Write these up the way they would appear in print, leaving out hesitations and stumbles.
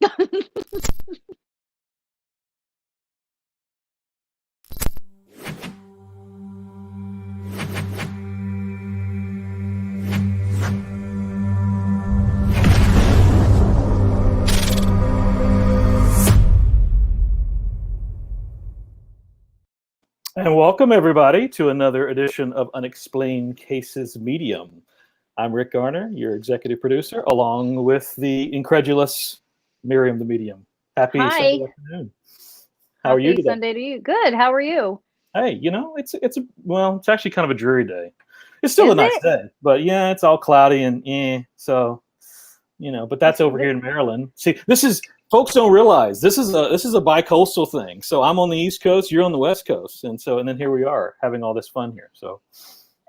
And welcome, everybody, to another edition of Unexplained Cases Medium. I'm Rick Garner, your executive producer, along with the incredulous Maryam the Medium. Happy Sunday afternoon. How are you today? Happy Sunday to you. Good. How are you? Hey, it's actually kind of a dreary day. It's still a nice day, but yeah, it's all cloudy and so, but that's over here in Maryland. See, folks don't realize this is a bi-coastal thing. So I'm on the East Coast, you're on the West Coast, and then here we are having all this fun here. So,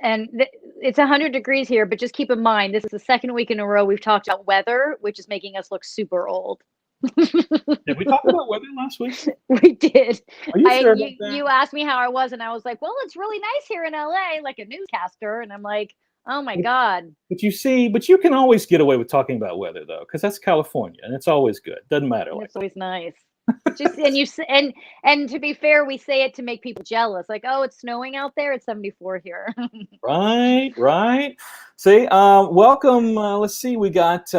and it's 100 degrees here, but just keep in mind this is the second week in a row we've talked about weather, which is making us look super old. Did we talk about weather last week? We did. Are you sure about that? You asked me how I was, and I was like, "Well, it's really nice here in LA," like a newscaster, and I'm like, "Oh my God!" But you can always get away with talking about weather though, because that's California, and it's always good. Doesn't matter. It's always nice. Just and to be fair, we say it to make people jealous. Like, oh, it's snowing out there. It's 74 here. Right. See, welcome. Let's see. We got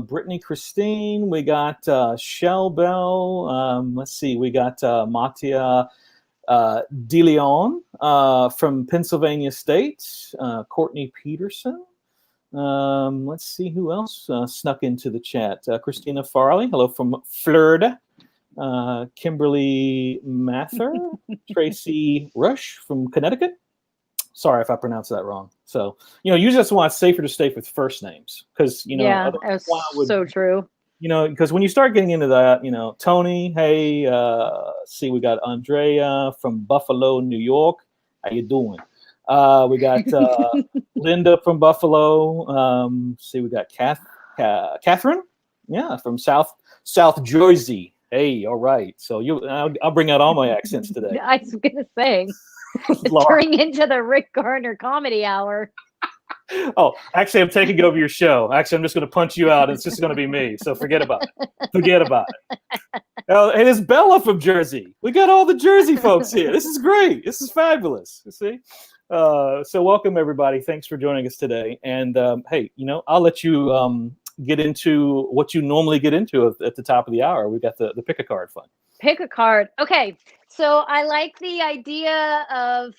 Brittany Christine. We got Shell Bell. Let's see. We got Mattia De Leon from Pennsylvania State. Courtney Peterson. Let's see who else snuck into the chat. Christina Farley. Hello from Florida. Kimberly Mather, Tracy Rush from Connecticut. Sorry if I pronounced that wrong. So, usually that's why it's safer to stay with first names because, yeah, that's so true. Because when you start getting into that, Tony, hey, see, we got Andrea from Buffalo, New York. How you doing? We got Linda from Buffalo. See, we got Catherine, from South Jersey. Hey, all right. So I'll bring out all my accents today. I was gonna say, it's turning into the Rick Garner comedy hour. Oh, actually, I'm taking over your show. Actually, I'm just going to punch you out. It's just going to be me. So forget about it. It is Bella from Jersey. We got all the Jersey folks here. This is great. This is fabulous. You see? So welcome, everybody. Thanks for joining us today. And hey, I'll let you get into what you normally get into at the top of the hour. We got the pick a card fun. Pick a card. Okay. So I like the idea of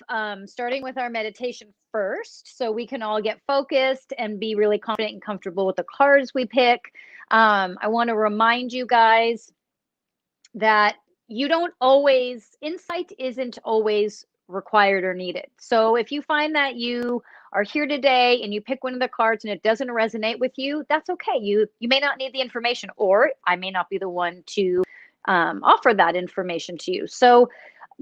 starting with our meditation first so we can all get focused and be really confident and comfortable with the cards we pick. I want to remind you guys that insight isn't always required or needed. So if you find that you are here today and you pick one of the cards and it doesn't resonate with you, that's okay. You may not need the information, or I may not be the one to offer that information to you. So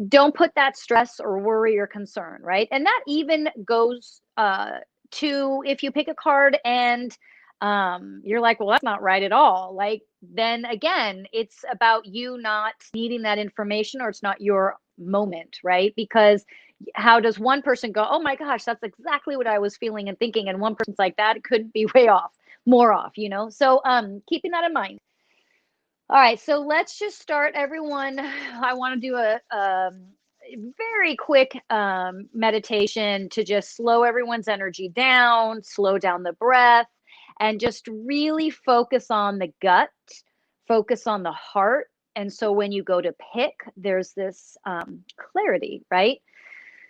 don't put that stress or worry or concern, right? And that even goes to if you pick a card and you're like, well, that's not right at all. Like, then again, it's about you not needing that information, or it's not your moment, right? Because how does one person go, oh my gosh, that's exactly what I was feeling and thinking, and one person's like, that could be way off, more off, So keeping that in mind. All right, so let's just start, everyone. I want to do a very quick meditation to just slow everyone's energy down, slow down the breath, and just really focus on the gut, focus on the heart. And so when you go to pick, there's this clarity, right?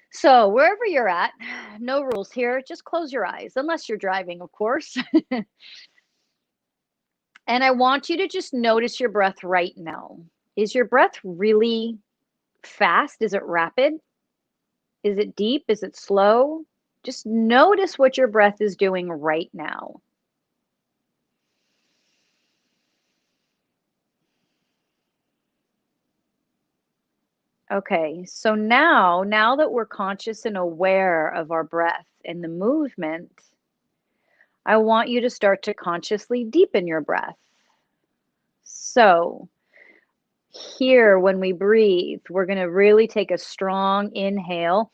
So wherever you're at, no rules here, just close your eyes, unless you're driving, of course. And I want you to just notice your breath right now. Is your breath really fast? Is it rapid? Is it deep? Is it slow? Just notice what your breath is doing right now. Okay, so now that we're conscious and aware of our breath and the movement, I want you to start to consciously deepen your breath. So here, when we breathe, we're going to really take a strong inhale.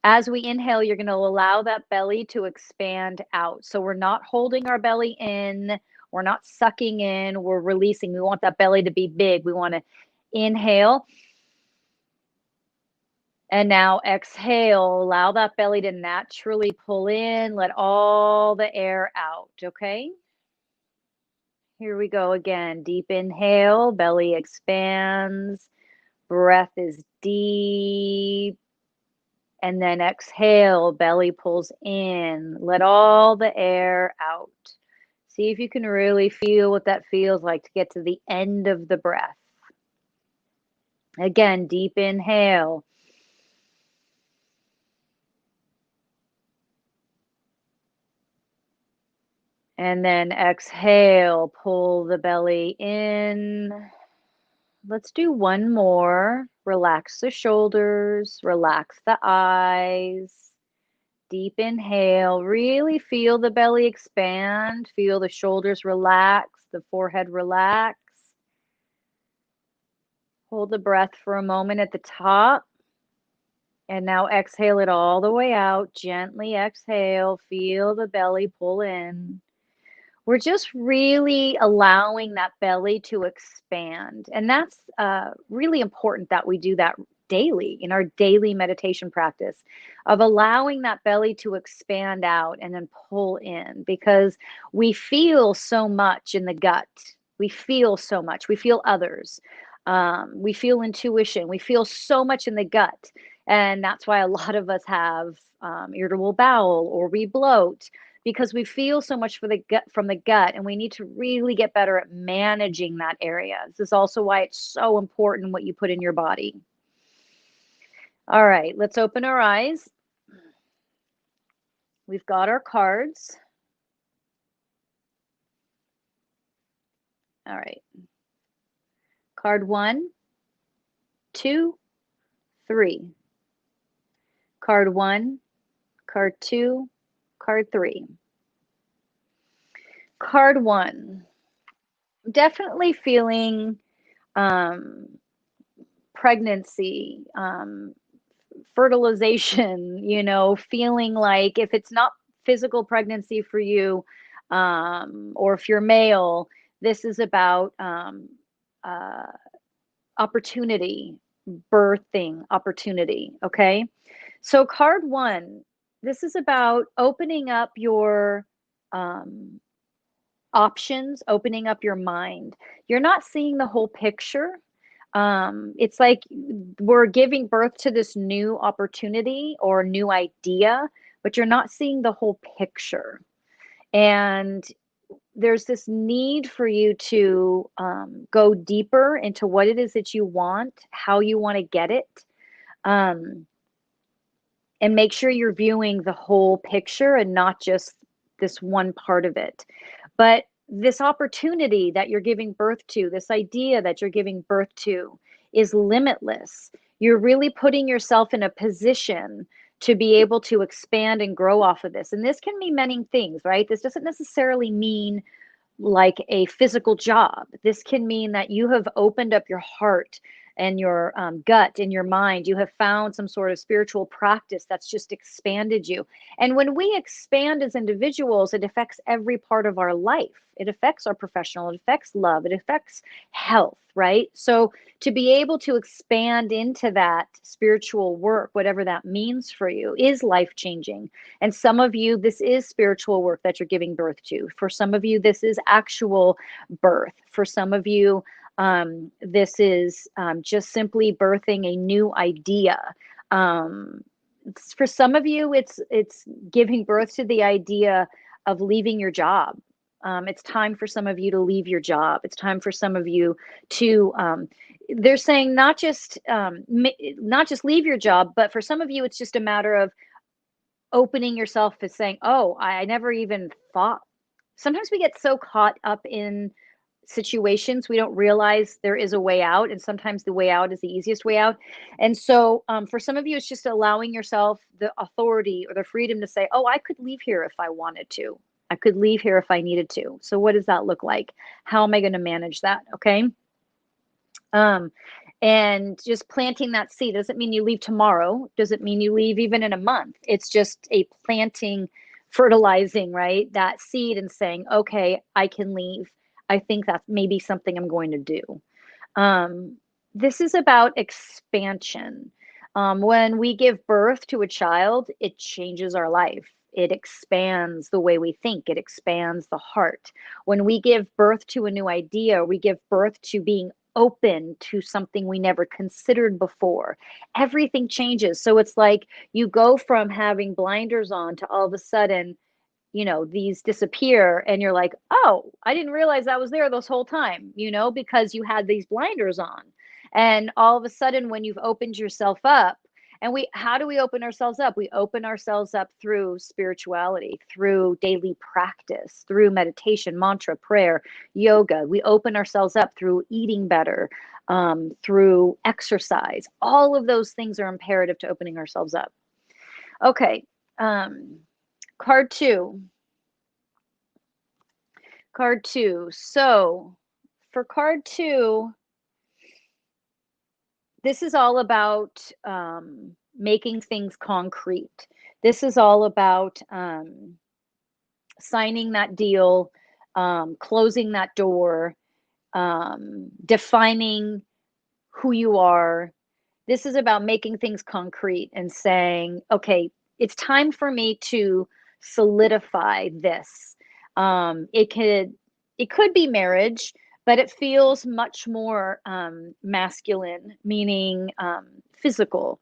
As we inhale, you're going to allow that belly to expand out. So we're not holding our belly in. We're not sucking in, we're releasing. We want that belly to be big. We want to inhale. And now exhale, allow that belly to naturally pull in, let all the air out, okay? Here we go again. Deep inhale, belly expands, breath is deep. And then exhale, belly pulls in, let all the air out. See if you can really feel what that feels like to get to the end of the breath. Again, deep inhale. And then exhale, pull the belly in. Let's do one more. Relax the shoulders, relax the eyes. Deep inhale, really feel the belly expand, feel the shoulders relax, the forehead relax. Hold the breath for a moment at the top. And now exhale it all the way out. Gently exhale, feel the belly pull in. We're just really allowing that belly to expand. And that's really important that we do that daily in our daily meditation practice of allowing that belly to expand out and then pull in, because we feel so much in the gut. We feel so much. We feel others. We feel intuition. We feel so much in the gut. And that's why a lot of us have irritable bowel, or we bloat, because we feel so much for the gut, from the gut, and we need to really get better at managing that area. This is also why it's so important what you put in your body. All right, let's open our eyes. We've got our cards. All right. Card 1, 2, 3. Card 1, card 2, card 3. Card 1. Definitely feeling pregnancy, fertilization, feeling like if it's not physical pregnancy for you, or if you're male, this is about opportunity, birthing opportunity, okay? So card 1, this is about opening up your options, opening up your mind. You're not seeing the whole picture. It's like we're giving birth to this new opportunity or new idea, but you're not seeing the whole picture. And there's this need for you to go deeper into what it is that you want, how you want to get it, and make sure you're viewing the whole picture and not just this one part of it. But this opportunity that you're giving birth to, this idea that you're giving birth to, is limitless. You're really putting yourself in a position to be able to expand and grow off of this. And this can mean many things, right? This doesn't necessarily mean like a physical job. This can mean that you have opened up your heart and your gut and your mind. You have found some sort of spiritual practice that's just expanded you. And when we expand as individuals, it affects every part of our life. It affects our professional, it affects love, it affects health, right? So to be able to expand into that spiritual work, whatever that means for you, is life-changing. And some of you, this is spiritual work that you're giving birth to. For some of you, this is actual birth. For some of you, this is just simply birthing a new idea. For some of you, it's giving birth to the idea of leaving your job. It's time for some of you to leave your job. It's time for some of you to, they're saying not just leave your job, but for some of you, it's just a matter of opening yourself to saying, oh, I never even thought. Sometimes we get so caught up in situations we don't realize there is a way out, and sometimes the way out is the easiest way out. And so for some of you, it's just allowing yourself the authority or the freedom to say, oh, I could leave here if I wanted to. I could leave here if I needed to. So what does that look like? How am I going to manage that? Okay. And just planting that seed doesn't mean you leave tomorrow. Doesn't mean you leave even in a month. It's just a planting fertilizing, right, that seed and saying, okay, I can leave. I think that's maybe something I'm going to do. Um, this is about expansion. When we give birth to a child, it changes our life. It expands the way we think. It expands the heart. When we give birth to a new idea, we give birth to being open to something we never considered before. Everything changes. So it's like you go from having blinders on to all of a sudden, these disappear and you're like, oh, I didn't realize that was there this whole time, because you had these blinders on. And all of a sudden, when you've opened yourself up, and how do we open ourselves up? We open ourselves up through spirituality, through daily practice, through meditation, mantra, prayer, yoga. We open ourselves up through eating better, through exercise. All of those things are imperative to opening ourselves up. Okay. Card two. Card two. So for card two, this is all about making things concrete. This is all about signing that deal, closing that door, defining who you are. This is about making things concrete and saying, okay, it's time for me to solidify this. It could be marriage, but it feels much more masculine, meaning physical,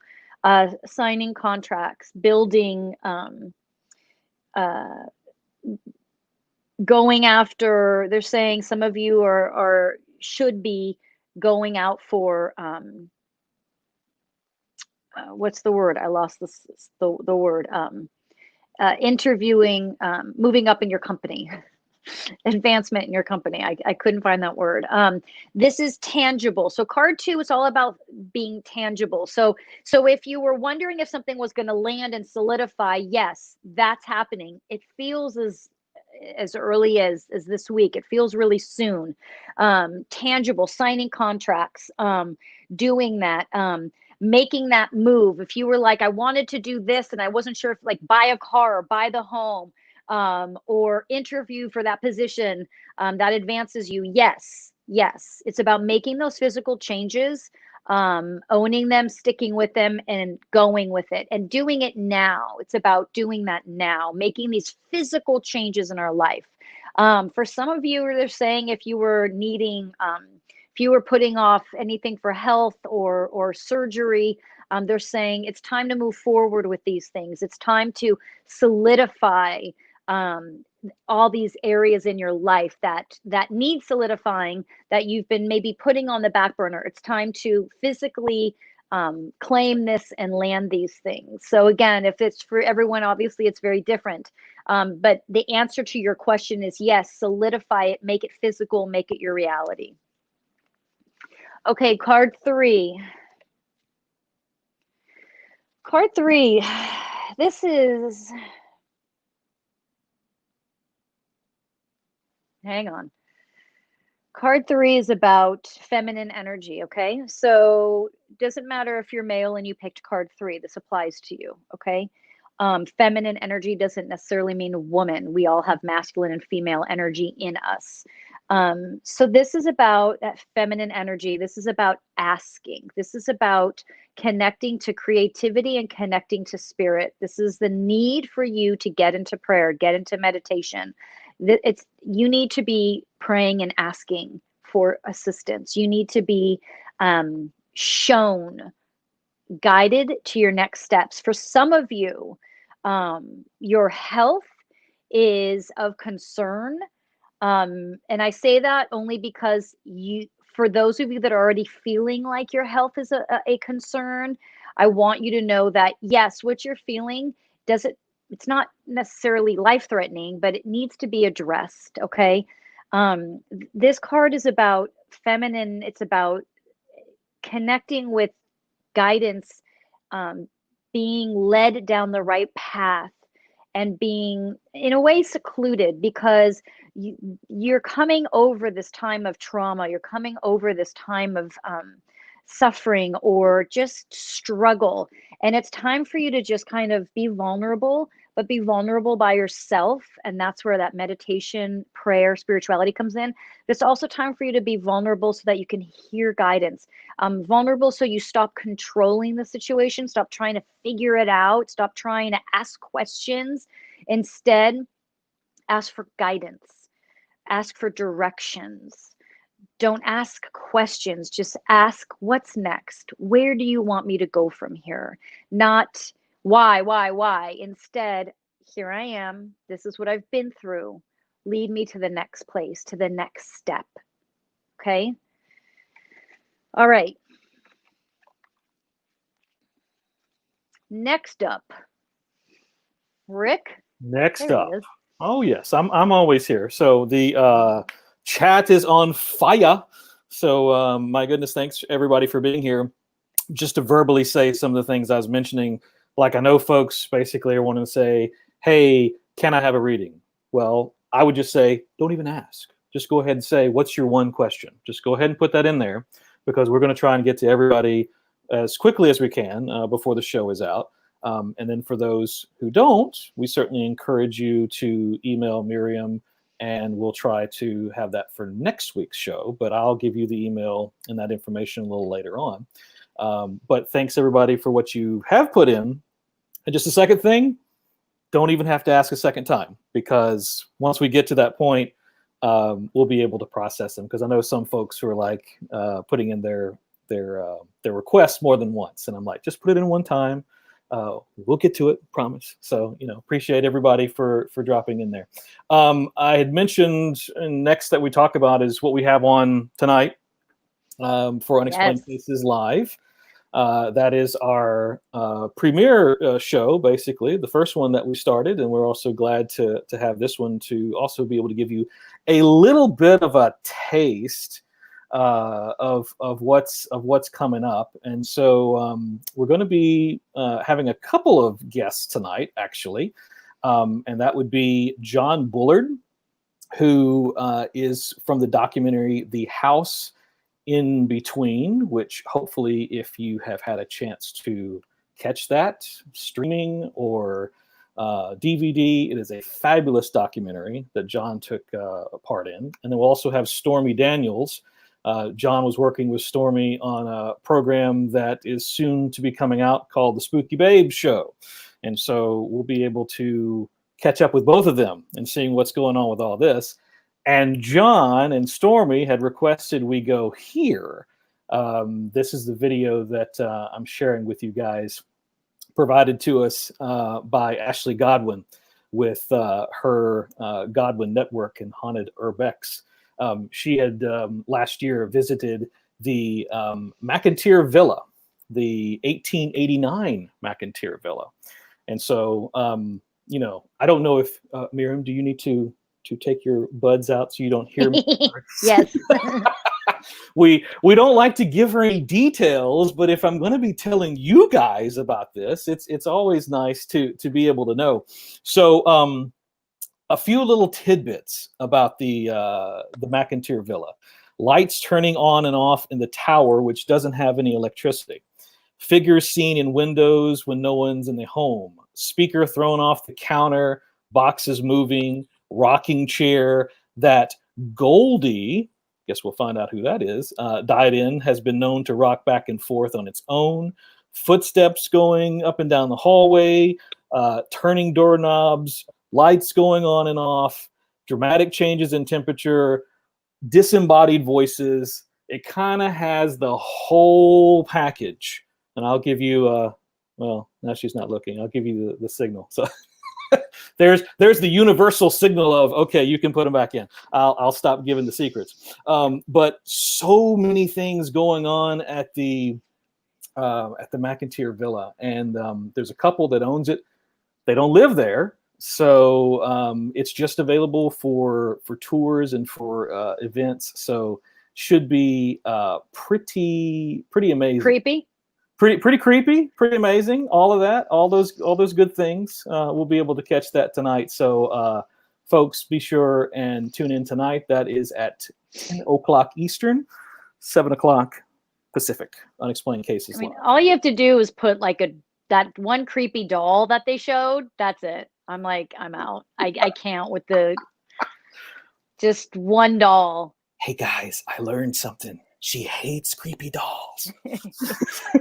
signing contracts, building, uh, going after. They're saying some of you are should be going out for what's the word? I lost the word. Interviewing, moving up in your company, advancement in your company. I couldn't find that word. This is tangible. So card two is all about being tangible. So if you were wondering if something was going to land and solidify, yes, that's happening. It feels as early as this week. It feels really soon. Tangible, signing contracts, doing that. Making that move. If you were like, I wanted to do this and I wasn't sure if like buy a car or buy the home, or interview for that position that advances you. Yes, it's about making those physical changes, owning them, sticking with them, and going with it and doing it now. It's about doing that now, making these physical changes in our life. For some of you, they're saying if you were needing, if you were putting off anything for health or surgery, they're saying it's time to move forward with these things. It's time to solidify all these areas in your life that need solidifying, that you've been maybe putting on the back burner. It's time to physically claim this and land these things. So again, if it's for everyone, obviously it's very different. But the answer to your question is yes, solidify it, make it physical, make it your reality. Okay, card three. Card three. This is, hang on. Card three is about feminine energy, okay? So doesn't matter if you're male and you picked card three, this applies to you, okay? Feminine energy doesn't necessarily mean woman. We all have masculine and female energy in us. So this is about that feminine energy. This is about asking. This is about connecting to creativity and connecting to spirit. This is the need for you to get into prayer, get into meditation. You need to be praying and asking for assistance. You need to be shown, guided to your next steps. For some of you, your health is of concern. And I say that only because for those of you that are already feeling like your health is a concern, I want you to know that yes, what you're feeling it's not necessarily life-threatening, but it needs to be addressed. Okay. This card is about feminine. It's about connecting with guidance, being led down the right path, and being in a way secluded, because you're coming over this time of trauma. You're coming over this time of suffering or just struggle. And it's time for you to just kind of be vulnerable, but be vulnerable by yourself. And that's where that meditation, prayer, spirituality comes in. It's also time for you to be vulnerable so that you can hear guidance. Vulnerable so you stop controlling the situation, stop trying to figure it out, stop trying to ask questions. Instead, ask for guidance, ask for directions. Don't ask questions, just ask what's next. Where do you want me to go from here? Not why? Instead, here I am. This is what I've been through. Lead me to the next place, to the next step. Okay? All right. Next up, Rick. Next up. Oh, yes, I'm always here. So the chat is on fire. So my goodness, thanks everybody for being here. Just to verbally say some of the things I was mentioning, like I know folks basically are wanting to say, hey, can I have a reading? Well, I would just say, don't even ask. Just go ahead and say, what's your one question? Just go ahead and put that in there, because we're going to try and get to everybody as quickly as we can before the show is out. And then for those who don't, we certainly encourage you to email Myram, and we'll try to have that for next week's show. But I'll give you the email and that information a little later on. But thanks everybody for what you have put in. And just a second thing, don't even have to ask a second time, because once we get to that point, we'll be able to process them. Because I know some folks who are like putting in their requests more than once, and I'm like, just put it in one time. We'll get to it, promise. So, appreciate everybody for dropping in there. I had mentioned next that we talk about is what we have on tonight for Unexplained Cases Live. That is our premiere show, basically, the first one that we started, and we're also glad to have this one to also be able to give you a little bit of a taste of what's coming up. And so we're going to be having a couple of guests tonight, actually, and that would be John Bullard, who is from the documentary The House in Between, which hopefully, if you have had a chance to catch that streaming or DVD, it is a fabulous documentary that John took part in. And then we'll also have Stormy Daniels. John was working with Stormy on a program that is soon to be coming out called The Spooky Babe Show. And so we'll be able to catch up with both of them and seeing what's going on with all this. And John and Stormy had requested we go here. This is the video that I'm sharing with you guys, provided to us by Ashley Godwin with her Godwin Network and Haunted Urbex. She had last year visited the McIntyre Villa, the 1889 McIntyre Villa. And so, I don't know if, Myram, do you need to take your buds out so you don't hear me? Yes. We don't like to give her any details, but if I'm going to be telling you guys about this, it's always nice to be able to know. So a few little tidbits about the McIntyre Villa. Lights turning on and off in the tower, which doesn't have any electricity. Figures seen in windows when no one's in the home. Speaker thrown off the counter, boxes moving, rocking chair that Goldie, guess we'll find out who that is, died in, has been known to rock back and forth on its own. Footsteps going up and down the hallway, turning doorknobs, lights going on and off, dramatic changes in temperature, disembodied voices. It kind of has the whole package. And I'll give you, well, now she's not looking. I'll give you the signal. So there's the universal signal of, okay, you can put them back in. I'll stop giving the secrets. But so many things going on at the McIntyre Villa. And there's a couple that owns it. They don't live there. So it's just available for tours and for events. So should be pretty amazing. Creepy. Pretty creepy, pretty amazing. All of that, all those good things. We'll be able to catch that tonight. So folks, be sure and tune in tonight. That is at 10 o'clock Eastern, 7 o'clock Pacific, Unexplained I Cases mean, Live. all you have to do is put like that one creepy doll that they showed. That's it. I'm like, I'm out. I can't with the just one doll. Hey guys, I learned something. She hates creepy dolls.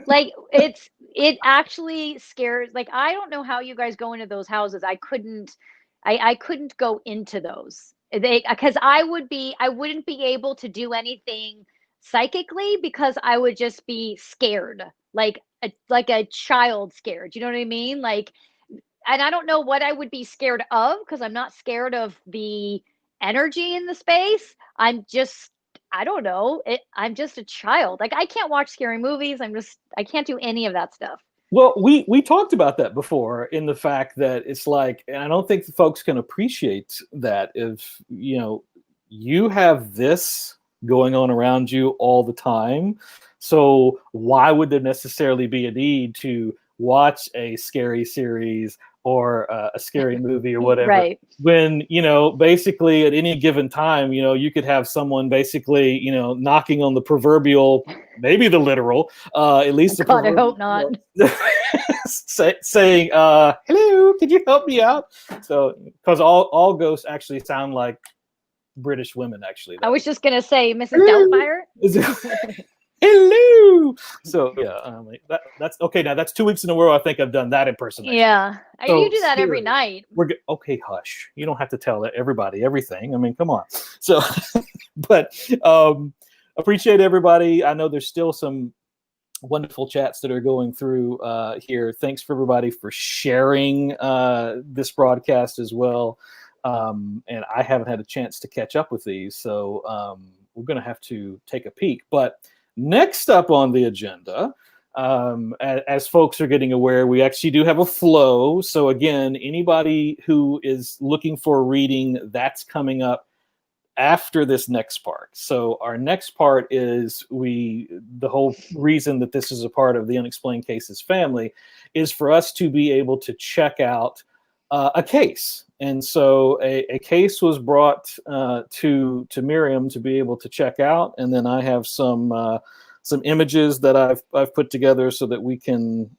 Like it actually scares, like I don't know how you guys go into those houses. I couldn't go into those. They because I wouldn't be able to do anything psychically because I would just be scared. Like a child scared. You know what I mean? Like, and I don't know what I would be scared of because I'm not scared of the energy in the space. I don't know. I'm just a child. Like I can't watch scary movies. I can't do any of that stuff. Well, we talked about that before in the fact that it's like, and I don't think the folks can appreciate that if you have this going on around you all the time. So why would there necessarily be a need to watch a scary series or a scary movie or whatever Right. when basically at any given time you could have someone basically knocking on the proverbial, maybe the literal, at least the God, I proverbial, hope not. saying hello, could you help me out? So because all ghosts actually sound like British women, actually. I was just gonna say, Mrs. Hello. Doubtfire. Hello. So yeah, that's okay. Now that's 2 weeks in a row I think I've done that impersonation. Yeah, you So do that every scary. night. Okay, hush. You don't have to tell everybody everything. I mean, come on. So, but appreciate everybody. I know there's still some wonderful chats that are going through here. Thanks for everybody for sharing this broadcast as well. And I haven't had a chance to catch up with these, so we're going to have to take a peek. But next up on the agenda, as folks are getting aware, we actually do have a flow. So again, anybody who is looking for a reading, that's coming up after this next part. So our next part is the whole reason that this is a part of the Unexplained Cases family is for us to be able to check out a case. And so a case was brought to Myram to be able to check out, and then I have some images that I've put together so that we can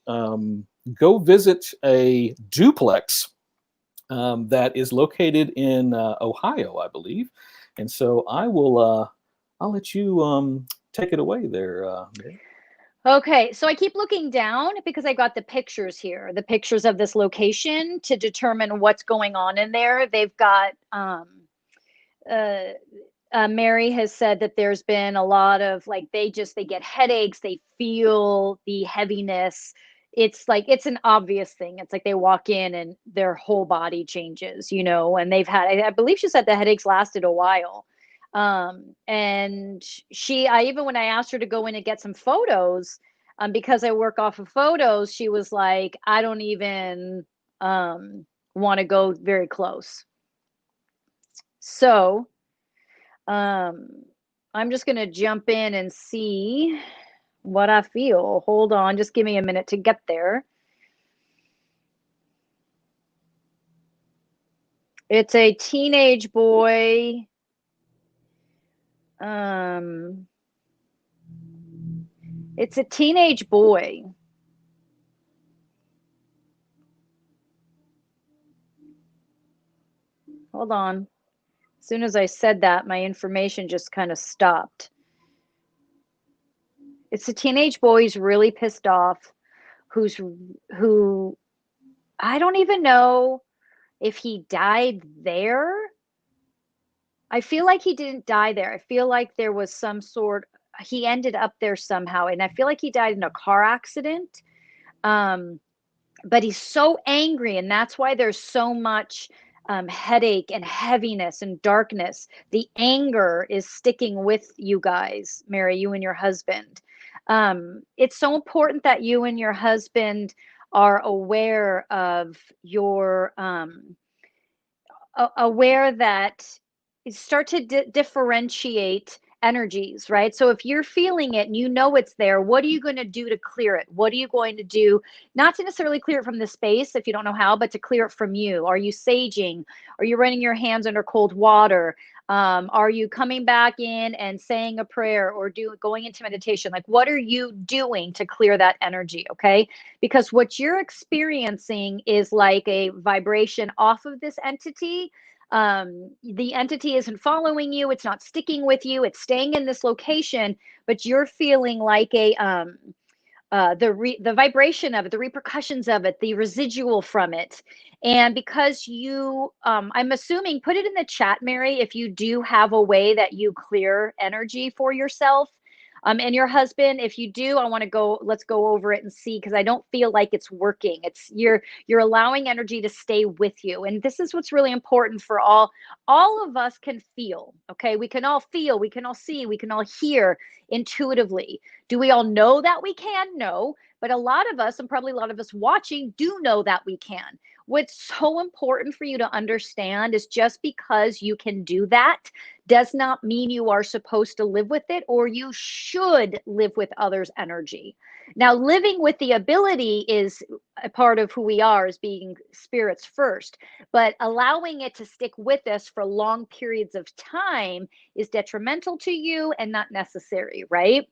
go visit a duplex that is located in Ohio, I believe. And so I'll let you take it away there, Mary. Okay, so I keep looking down because I got the pictures here, the pictures of this location to determine what's going on in there. They've got Mary has said that there's been a lot of like they get headaches, they feel the heaviness. It's like it's an obvious thing. It's like they walk in and their whole body changes, and they've had, I believe she said the headaches lasted a while. And I even when I asked her to go in and get some photos, because I work off of photos, she was like, I don't even want to go very close. So I'm just gonna jump in and see what I feel. Hold on, just give me a minute to get there. It's a teenage boy. It's a teenage boy. Hold on. As soon as I said that, my information just kind of stopped. It's a teenage boy who's really pissed off, who I don't even know if he died there. I feel like he didn't die there. I feel like there was he ended up there somehow, and I feel like he died in a car accident. But he's so angry, and that's why there's so much headache and heaviness and darkness. The anger is sticking with you guys, Mary, you and your husband. It's so important that you and your husband are aware of your aware that start to differentiate energies, right? So if you're feeling it and you know it's there, what are you going to do to clear it? What are you going to do, not to necessarily clear it from the space if you don't know how, but to clear it from you? Are you saging? Are you running your hands under cold water? Are you coming back in and saying a prayer or going into meditation? Like, what are you doing to clear that energy? Okay. Because what you're experiencing is like a vibration off of this entity. The entity isn't following you, it's not sticking with you, it's staying in this location, but you're feeling like a the vibration of it, the repercussions of it, the residual from it. And because you, I'm assuming, put it in the chat, Mary, if you do have a way that you clear energy for yourself. And your husband, if you do, I want to go, let's go over it and see, because I don't feel like it's working. It's you're allowing energy to stay with you. And this is what's really important for all of us can feel. Okay. We can all feel, we can all see, we can all hear intuitively. Do we all know that we can? No. But a lot of us, and probably a lot of us watching, do know that we can. What's so important for you to understand is just because you can do that does not mean you are supposed to live with it, or you should live with others' energy. Now, living with the ability is a part of who we are as being spirits first, but allowing it to stick with us for long periods of time is detrimental to you and not necessary, right?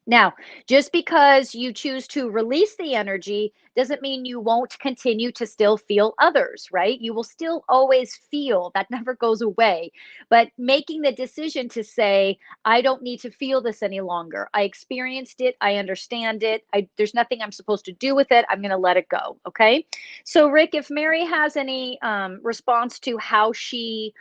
Now, just because you choose to release the energy doesn't mean you won't continue to still feel others, right? You will still always feel, that never goes away. But making the decision to say, I don't need to feel this any longer. I experienced it. I understand it. There's nothing I'm supposed to do with it. I'm going to let it go. Okay. So, Rick, if Mary has any response to how she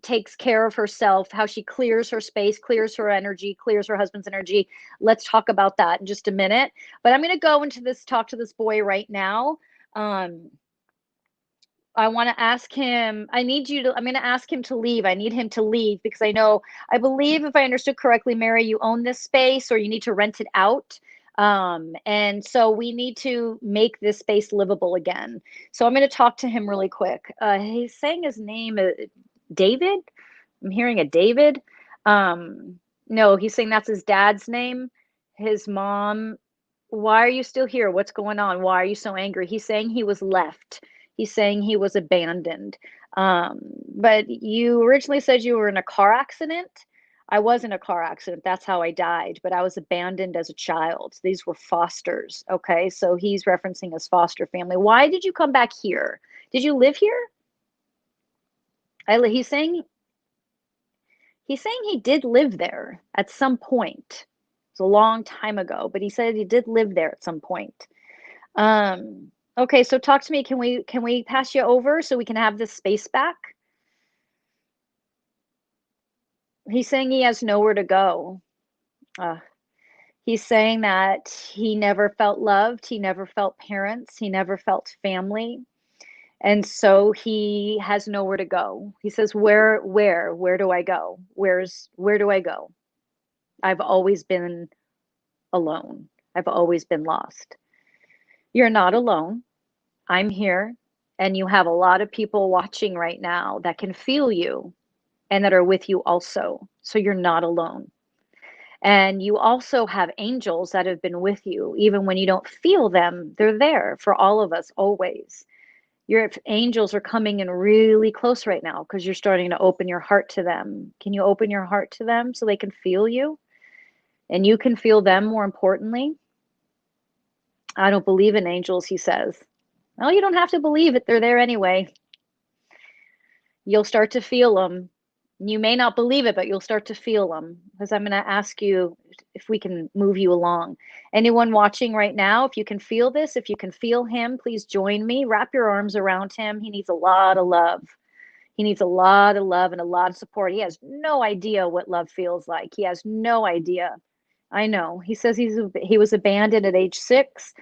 takes care of herself, how she clears her space, clears her energy, clears her husband's energy. Let's talk about that in just a minute. But I'm going to go into this, talk to this boy right now. I want to ask him, I'm going to ask him to leave. I need him to leave because I believe if I understood correctly, Mary, you own this space or you need to rent it out. And so we need to make this space livable again. So I'm going to talk to him really quick. He's saying his name, David. I'm hearing a David. No, he's saying that's his dad's name. His mom. Why are you still here? What's going on? Why are you so angry? He's saying he was left. He's saying he was abandoned. But you originally said you were in a car accident. I was in a car accident. That's how I died. But I was abandoned as a child. These were fosters. Okay. So he's referencing his foster family. Why did you come back here? Did you live here? He's saying he did live there at some point. It's a long time ago, but he said he did live there at some point. Okay, so talk to me. Can we pass you over so we can have this space back? He's saying he has nowhere to go. He's saying that he never felt loved, he never felt parents, he never felt family. And so he has nowhere to go. He says, where do I go? Where do I go? I've always been alone. I've always been lost. You're not alone. I'm here. And you have a lot of people watching right now that can feel you and that are with you also. So you're not alone. And you also have angels that have been with you. Even when you don't feel them, they're there for all of us always. Your angels are coming in really close right now because you're starting to open your heart to them. Can you open your heart to them so they can feel you? And you can feel them more importantly. I don't believe in angels, he says. Well, you don't have to believe it. They're there anyway. You'll start to feel them. You may not believe it, but you'll start to feel them because I'm going to ask you if we can move you along. Anyone watching right now, if you can feel this, if you can feel him, please join me. Wrap your arms around him. He needs a lot of love. He needs a lot of love and a lot of support. He has no idea what love feels like. He has no idea. I know. He says he was abandoned at age 6,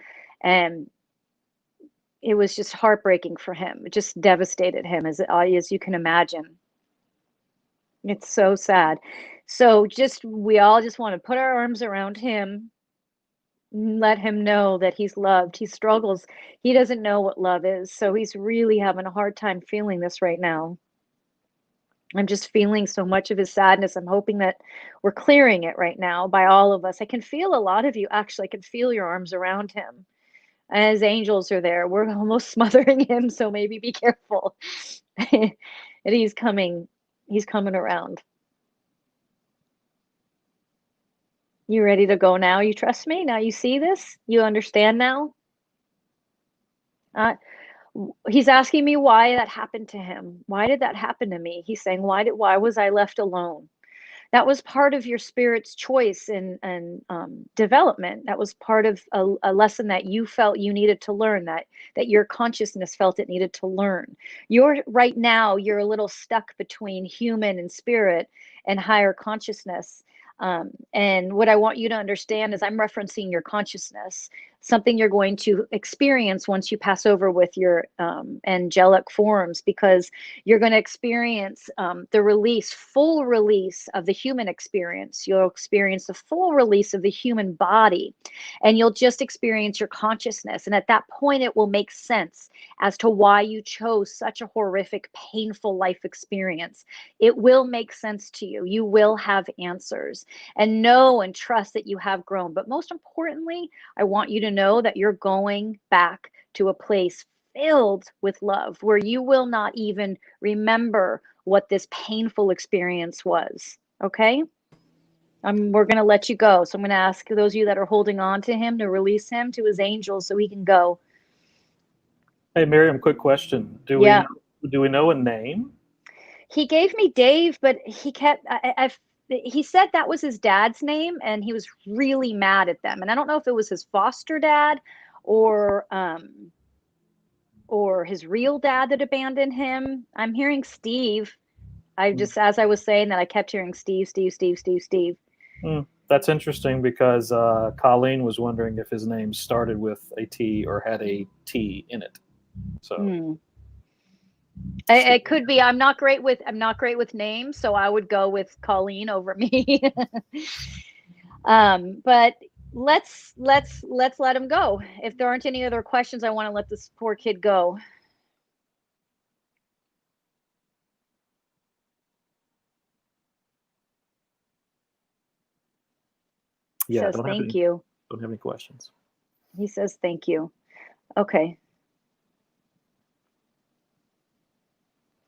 and it was just heartbreaking for him. It just devastated him, as you can imagine. It's so sad. So we all just want to put our arms around him, let him know that he's loved. He struggles. He doesn't know what love is. So he's really having a hard time feeling this right now. I'm just feeling so much of his sadness. I'm hoping that we're clearing it right now by all of us. I can feel a lot of you. Actually, I can feel your arms around him. As angels are there. We're almost smothering him, so maybe be careful. And he's coming. He's coming around. You ready to go now? You trust me? Now you see this? You understand now? Uh, he's asking me why that happened to him. Why did that happen to me? He's saying, why was I left alone? That was part of your spirit's choice and development. That was part of a lesson that you felt you needed to learn, that your consciousness felt it needed to learn. You're right now, you're a little stuck between human and spirit and higher consciousness. And what I want you to understand is I'm referencing your consciousness, something you're going to experience once you pass over with your angelic forms, because you're going to experience the release, full release of the human experience. You'll experience the full release of the human body, and you'll just experience your consciousness. And at that point, it will make sense as to why you chose such a horrific, painful life experience. It will make sense to you. You will have answers, and know and trust that you have grown. But most importantly, I want you to know that you're going back to a place filled with love, where you will not even remember what this painful experience was. Okay? We're going to let you go. So I'm going to ask those of you that are holding on to him to release him to his angels so he can go. Hey, Miriam, quick question. Yeah. Do we know a name? He gave me Dave, but he kept, he said that was his dad's name, and he was really mad at them. And I don't know if it was his foster dad or his real dad that abandoned him. I'm hearing Steve. I just, as I was saying that, I kept hearing Steve, Steve, Steve, Steve, Steve. That's interesting because Colleen was wondering if his name started with a T or had a T in it. So It could be. I'm not great with names, so I would go with Colleen over me. But let's let him go. If there aren't any other questions, I want to let this poor kid go. yeah, Says thank you. don't have any questions. He says thank you. Okay.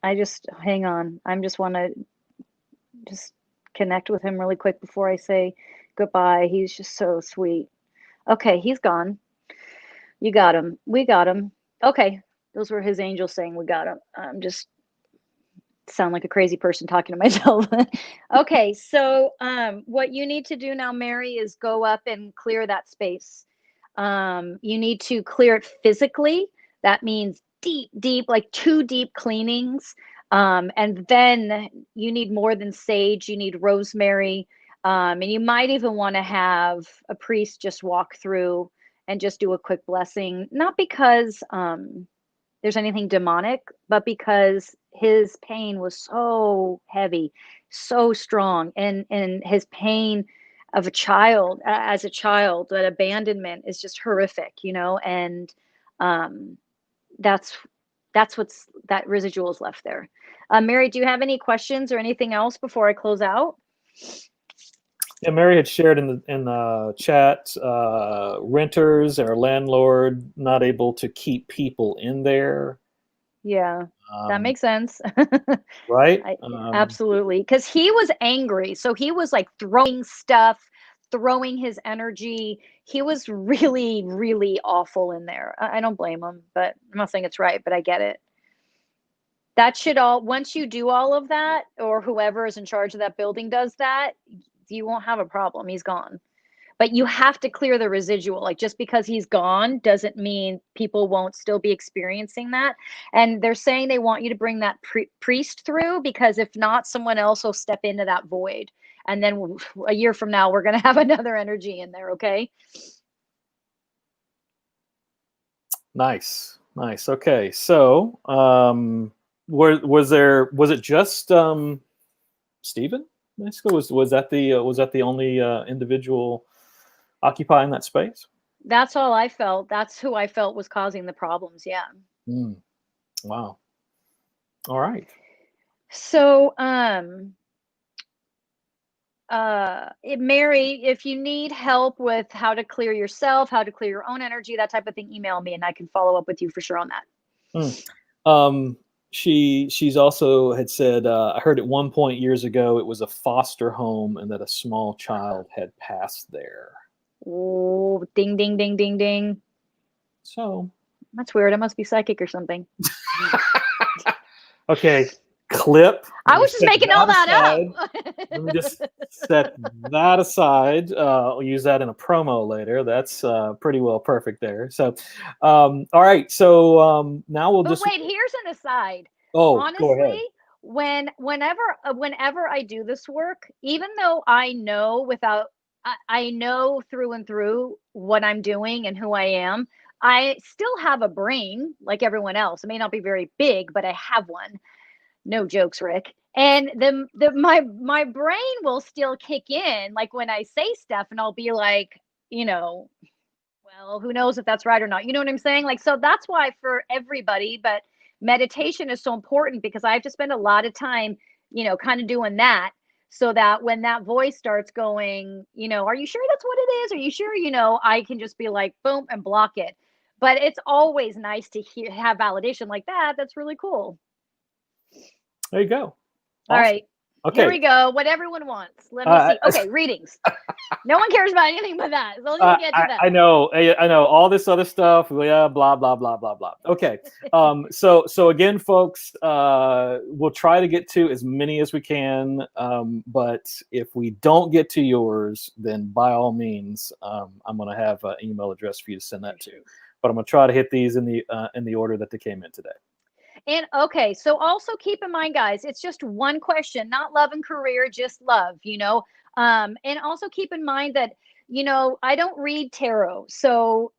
I just hang on. I just want to just connect with him really quick before I say goodbye. He's just so sweet. Okay, he's gone. You got him. We got him. Okay. Those were his angels saying we got him. I'm just sound like a crazy person talking to myself. Okay, so what you need to do now, Mary, is go up and clear that space. You need to clear it physically. That means deep, like 2 deep cleanings. And then you need more than sage. You need rosemary. And you might even want to have a priest just walk through and just do a quick blessing. Not because there's anything demonic, but because his pain was so heavy, so strong, and his pain of a child, as a child, that abandonment is just horrific, and that's that residual is left there. Mary, do you have any questions or anything else before I close out? Yeah, Mary had shared in the chat, renters or landlord not able to keep people in there. Yeah, that makes sense. Right? Absolutely, because he was angry, so he was like throwing stuff, throwing his energy. He was really, really awful in there. I don't blame him, but I'm not saying it's right, but I get it. That should all, once you do all of that, or whoever is in charge of that building does that, you won't have a problem. He's gone. But you have to clear the residual. Like, just because he's gone doesn't mean people won't still be experiencing that. And they're saying they want you to bring that priest through, because if not, someone else will step into that void. And then a year from now, we're going to have another energy in there. Okay. Nice. Okay. So, was it just Stephen? Basically, was that the only individual occupying that space? That's all I felt. That's who I felt was causing the problems. Yeah. Wow. All right. So, Mary, if you need help with how to clear yourself, how to clear your own energy, that type of thing, email me and I can follow up with you for sure on that. She's also had said, I heard at one point years ago it was a foster home and that a small child had passed there. Oh, ding, ding, ding, ding, ding. So that's weird. I must be psychic or something. Okay, clip. I was just making all that up. Let me just set that aside. I'll use that in a promo later. That's pretty well perfect there. So, all right. So now we'll but wait, here's an aside. Oh, honestly, go ahead. whenever I do this work, even though I know I know through and through what I'm doing and who I am, I still have a brain like everyone else. It may not be very big, but I have one. No jokes, Rick. And my brain will still kick in, like when I say stuff, and I'll be like, well, who knows if that's right or not? You know what I'm saying? Like, so that's why for everybody, but meditation is so important because I have to spend a lot of time, kind of doing that so that when that voice starts going, are you sure that's what it is? Are you sure? I can just be like, boom, and block it. But it's always nice to have validation like that. That's really cool. There you go. Awesome. All right. Okay. Here we go. What everyone wants. Let me see. Okay, readings. No one cares about anything but that. So let's get to that. I know. All this other stuff. Yeah, blah blah blah blah blah. Okay. So again, folks, we'll try to get to as many as we can. But if we don't get to yours, then by all means, I'm going to have an email address for you to send that to. But I'm going to try to hit these in the order that they came in today. And okay, so also keep in mind, guys, it's just one question, not love and career, just love, and also keep in mind that, I don't read tarot. So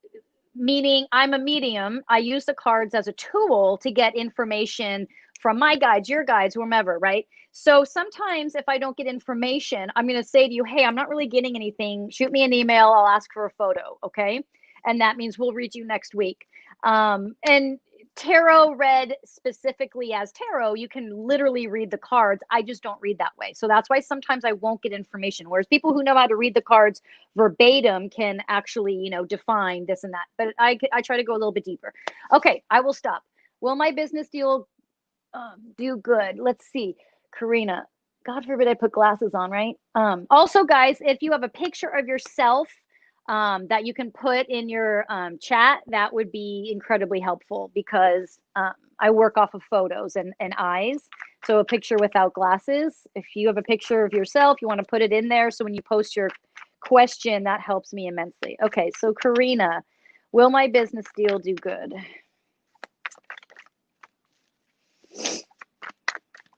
meaning I'm a medium. I use the cards as a tool to get information from my guides, your guides, whomever, right? So sometimes if I don't get information, I'm going to say to you, hey, I'm not really getting anything. Shoot me an email. I'll ask for a photo. Okay. And that means we'll read you next week. And tarot read specifically as tarot, you can literally read the cards. I just don't read that way. So that's why sometimes I won't get information. Whereas people who know how to read the cards verbatim can actually, define this and that. But I try to go a little bit deeper. Okay, I will stop. Will my business deal do good? Let's see. Karina, God forbid I put glasses on, right? Also, guys, if you have a picture of yourself that you can put in your chat, that would be incredibly helpful because I work off of photos and eyes. So a picture without glasses. If you have a picture of yourself, you want to put it in there. So when you post your question, that helps me immensely. Okay, so Karina, will my business deal do good?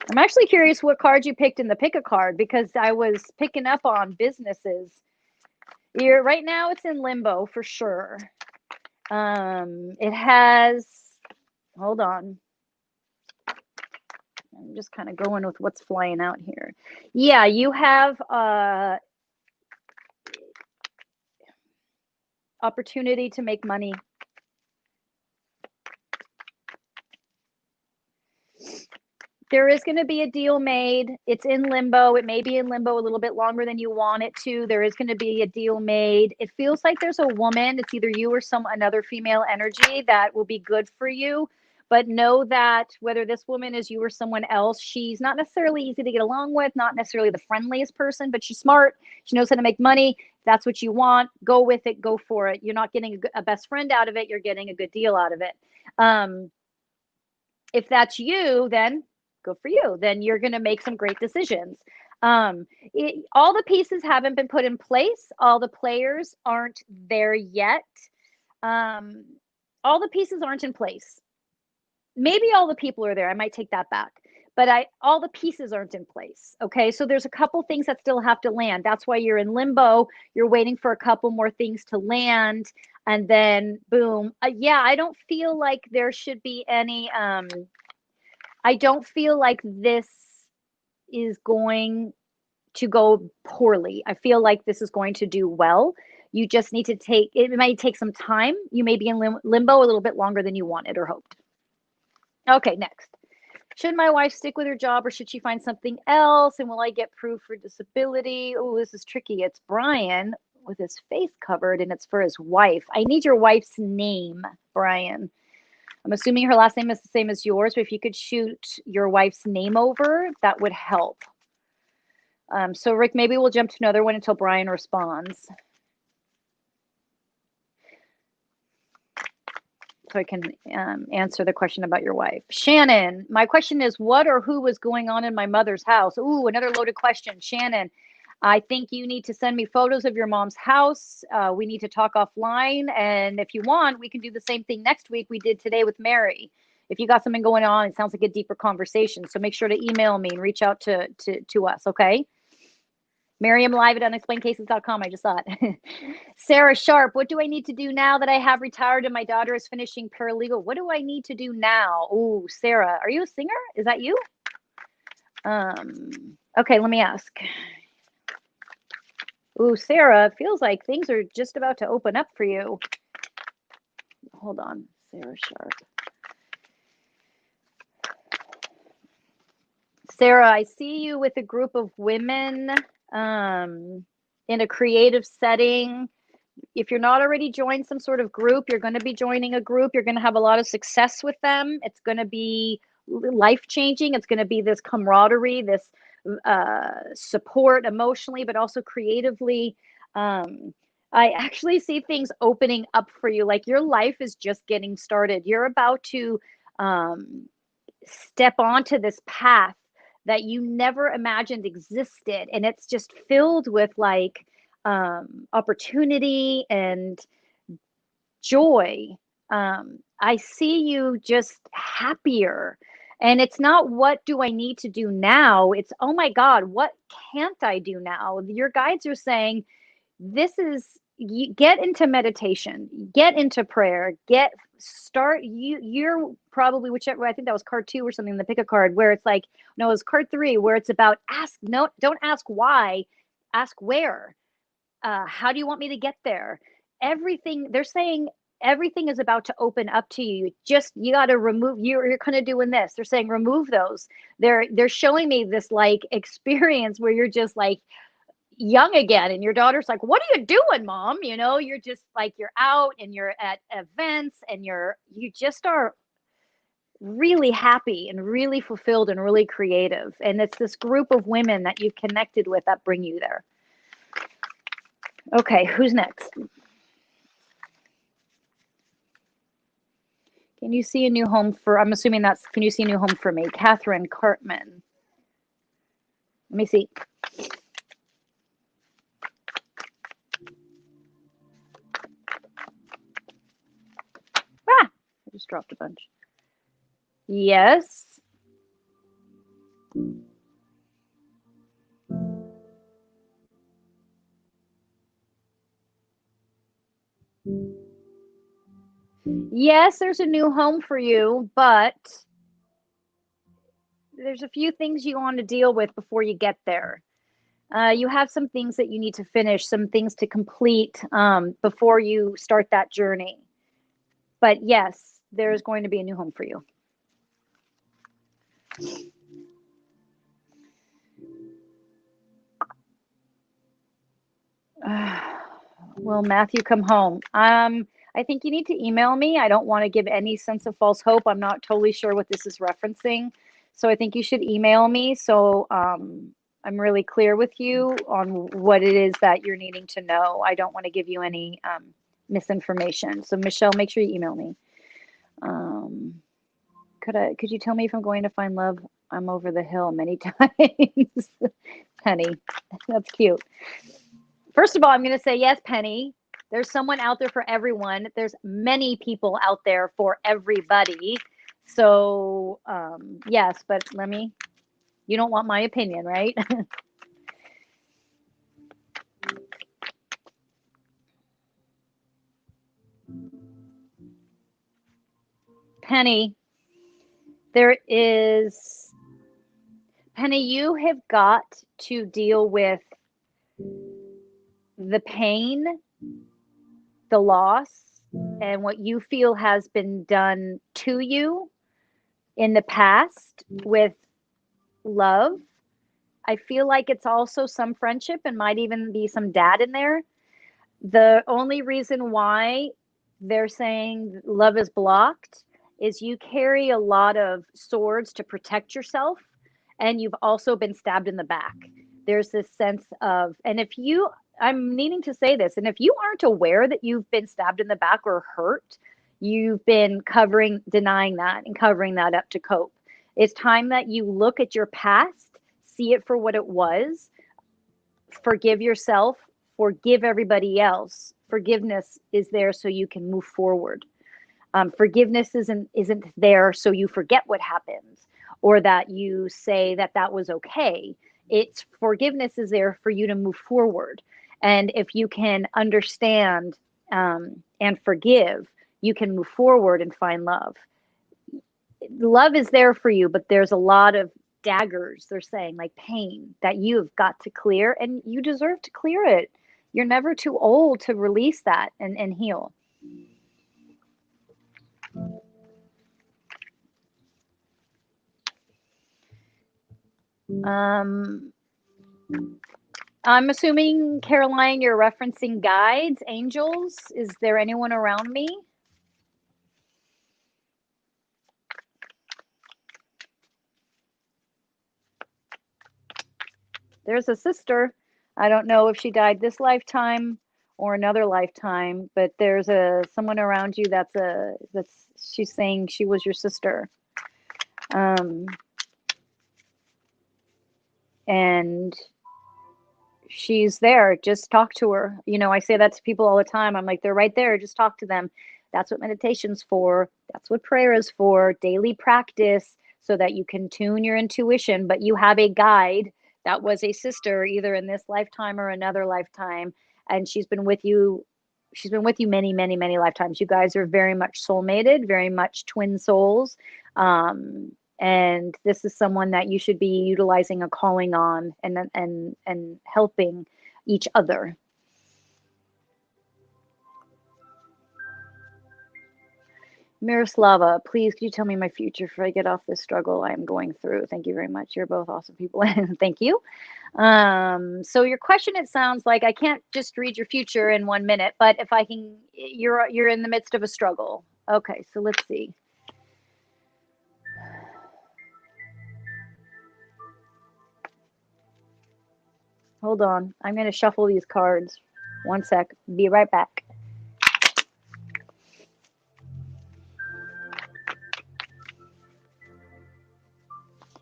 I'm actually curious what card you picked in the pick a card because I was picking up on businesses. Right now it's in limbo for sure. It has, hold on. I'm just kind of going with what's flying out here. Yeah, you have opportunity to make money. There is going to be a deal made. It's in limbo. It may be in limbo a little bit longer than you want it to. There is going to be a deal made. It feels like there's a woman. It's either you or another female energy that will be good for you. But know that whether this woman is you or someone else, she's not necessarily easy to get along with, not necessarily the friendliest person, but she's smart. She knows how to make money. If that's what you want. Go with it. Go for it. You're not getting a best friend out of it. You're getting a good deal out of it. If that's you, then good for you. Then you're going to make some great decisions. All the pieces haven't been put in place. All the players aren't there yet. All the pieces aren't in place. Maybe all the people are there. I might take that back. But all the pieces aren't in place. Okay, so there's a couple things that still have to land. That's why you're in limbo. You're waiting for a couple more things to land. And then boom. Yeah, I don't feel like there should be any I don't feel like this is going to go poorly. I feel like this is going to do well. You just need to it might take some time. You may be in limbo a little bit longer than you wanted or hoped. Okay, next. Should my wife stick with her job or should she find something else? And will I get proof for disability? Oh, this is tricky. It's Brian with his face covered and it's for his wife. I need your wife's name, Brian. I'm assuming her last name is the same as yours, but if you could shoot your wife's name over, that would help. So Rick, maybe we'll jump to another one until Brian responds. So I can answer the question about your wife. Shannon, my question is what or who was going on in my mother's house? Ooh, another loaded question. Shannon, I think you need to send me photos of your mom's house. We need to talk offline. And if you want, we can do the same thing next week we did today with Mary. If you got something going on, it sounds like a deeper conversation. So make sure to email me and reach out to us, okay? maryamlive at unexplainedcases.com. I just saw it. Sarah Sharp, what do I need to do now that I have retired and my daughter is finishing paralegal? What do I need to do now? Oh, Sarah, are you a singer? Is that you? Okay, let me ask. Ooh, Sarah, feels like things are just about to open up for you. Hold on, Sarah Sharp. Sarah, I see you with a group of women in a creative setting. If you're not already joined some sort of group, you're going to be joining a group. You're going to have a lot of success with them. It's going to be life-changing. It's going to be this camaraderie, this support emotionally, but also creatively. I actually see things opening up for you. Like your life is just getting started. You're about to step onto this path that you never imagined existed. And it's just filled with like opportunity and joy. I see you just happier. And it's not what do I need to do now? It's, oh my God, what can't I do now? Your guides are saying, this is, you get into meditation, get into prayer, you're probably whichever, I think that was card 2 or something, the pick a card where it's like, no, it was card 3 where it's about don't ask why, ask where. How do you want me to get there? Everything they're saying, everything is about to open up to you. You got to remove, you're kind of doing this. They're saying remove those. They're showing me this like experience where you're just like young again, and your daughter's like, what are you doing, mom? You know, you're just like, you're out and you're at events and you just are really happy and really fulfilled and really creative. And it's this group of women that you've connected with that bring you there. Okay, who's next? Can you see a new home for, I'm assuming that's, can you see a new home for me? Catherine Cartman. Let me see. I just dropped a bunch. Yes. Yes, there's a new home for you, but there's a few things you want to deal with before you get there. You have some things that you need to finish, some things to complete before you start that journey. But yes, there's going to be a new home for you. Will Matthew come home? I think you need to email me. I don't want to give any sense of false hope. I'm not totally sure what this is referencing. So I think you should email me. So I'm really clear with you on what it is that you're needing to know. I don't want to give you any misinformation. So Michelle, make sure you email me. Could you tell me if I'm going to find love? I'm over the hill many times. Penny, that's cute. First of all, I'm going to say yes, Penny. There's someone out there for everyone. There's many people out there for everybody. So yes, but you don't want my opinion, right? Penny, Penny, you have got to deal with the pain, the loss, and what you feel has been done to you in the past with love. I feel like it's also some friendship and might even be some dad in there. The only reason why they're saying love is blocked is you carry a lot of swords to protect yourself, and you've also been stabbed in the back. There's this sense of, and if you, I'm needing to say this, and if you aren't aware that you've been stabbed in the back or hurt, you've been covering, denying that and covering that up to cope. It's time that you look at your past, see it for what it was, forgive yourself, forgive everybody else. Forgiveness is there so you can move forward. Forgiveness isn't there so you forget what happened or that you say that that was okay. It's forgiveness is there for you to move forward. And if you can understand and forgive, you can move forward and find love. Love is there for you, but there's a lot of daggers, they're saying, like pain that you've got to clear, and you deserve to clear it. You're never too old to release that and heal. Um, I'm assuming, Caroline, you're referencing guides, angels. Is there anyone around me? There's a sister. I don't know if she died this lifetime or another lifetime, but there's a someone around you that's she's saying she was your sister. Um, and she's there. Just talk to her. You know, I say that to people all the time. I'm like, they're right there. Just talk to them. That's what meditation's for. That's what prayer is for. Daily practice so that you can tune your intuition, but you have a guide that was a sister either in this lifetime or another lifetime, and she's been with you. She's been with you many, many, many lifetimes. You guys are very much soulmated, very much twin souls. And this is someone that you should be utilizing a calling on and helping each other. Miroslava, please, could you tell me my future before I get off this struggle I am going through? Thank you very much. You're both awesome people. Thank you. So your question, it sounds like I can't just read your future in 1 minute, but if I can, you're in the midst of a struggle. Okay, so let's see. Hold on. I'm going to shuffle these cards. 1 sec. Be right back.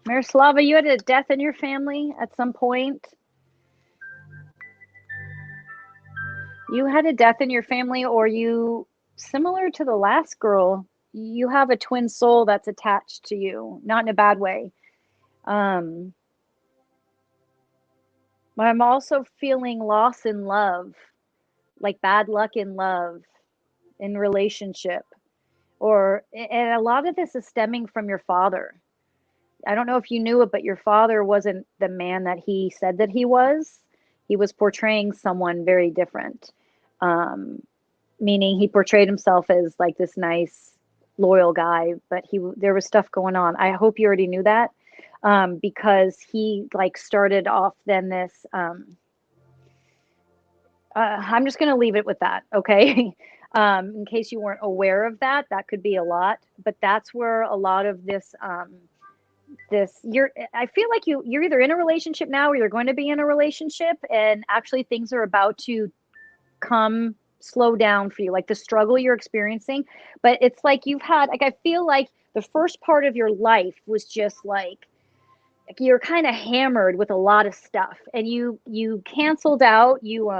Miroslava, you had a death in your family at some point? You had a death in your family, or you, similar to the last girl, you have a twin soul that's attached to you, not in a bad way. But I'm also feeling loss in love, like bad luck in love, in relationship. And a lot of this is stemming from your father. I don't know if you knew it, but your father wasn't the man that he said that he was. He was portraying someone very different. Um, Meaning he portrayed himself as like this nice, loyal guy, but there was stuff going on. I hope you already knew that, because he like started off then this. I'm just going to leave it with that, okay? In case you weren't aware of that, that could be a lot, but that's where a lot of this. I feel like you're either in a relationship now or you're going to be in a relationship, and actually things are about to come slow down for you, like the struggle you're experiencing. But it's like you've had, like, I feel like the first part of your life was just like you're kind of hammered with a lot of stuff, and you canceled out, you